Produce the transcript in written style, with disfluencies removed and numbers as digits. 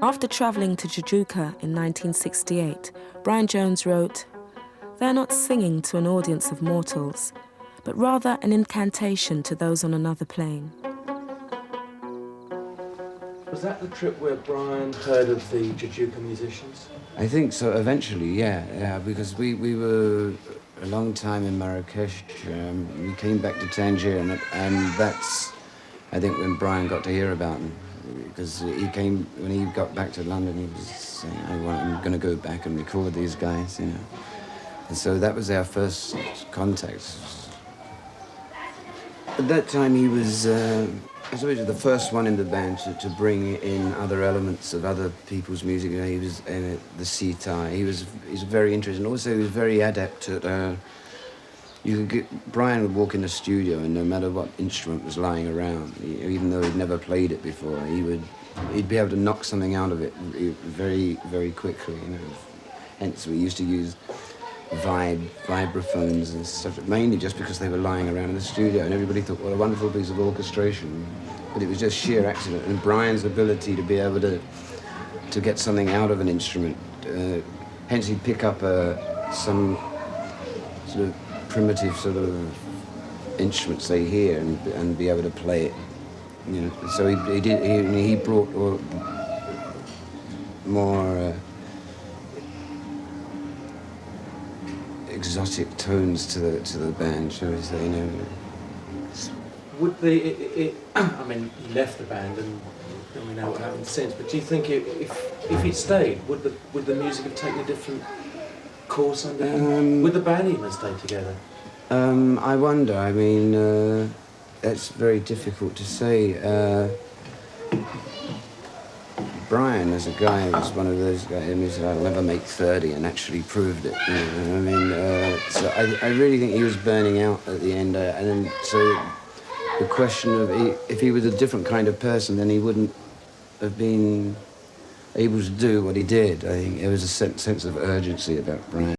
After travelling to Tijuca in 1968, Brian Jones wrote, "They're not singing to an audience of mortals, but rather an incantation to those on another plane." Was that the trip where Brian heard of the Tijuca musicians? I think so, eventually, yeah, because we were a long time in Marrakesh. We came back to Tangier, and that's, I think, when Brian got to hear about them. Because when he got back to London, he was saying, I'm going to go back and record these guys, you know. And so that was our first contact. At that time, he was, I suppose, the first one in the band to bring in other elements of other people's music. You know, he was the sitar. He's very interesting. Also, he was very adept at. Brian would walk in the studio, and no matter what instrument was lying around, even though he'd never played it before, he'd be able to knock something out of it very, very quickly. You know, hence we used to use vibraphones and stuff, mainly just because they were lying around in the studio, and everybody thought, what a wonderful piece of orchestration. But it was just sheer accident, and Brian's ability to be able to get something out of an instrument. Hence, he'd pick up some sort of primitive sort of instruments they hear and be able to play it. You know, so he brought more exotic tones to the band, shall we say? You know. Would I mean, he left the band, and we know what happened since. But do you think if he'd stayed, would the music have taken a different course under him? Would the band even stay together? I wonder. I mean, that's very difficult to say. Brian, as a guy, was one of those guys who said, "I'll never make 30," and actually proved it. You know? I mean, so I really think he was burning out at the end, and then so the question of if he was a different kind of person, then he wouldn't have been able to do what he did. I think there was a sense of urgency about Brian.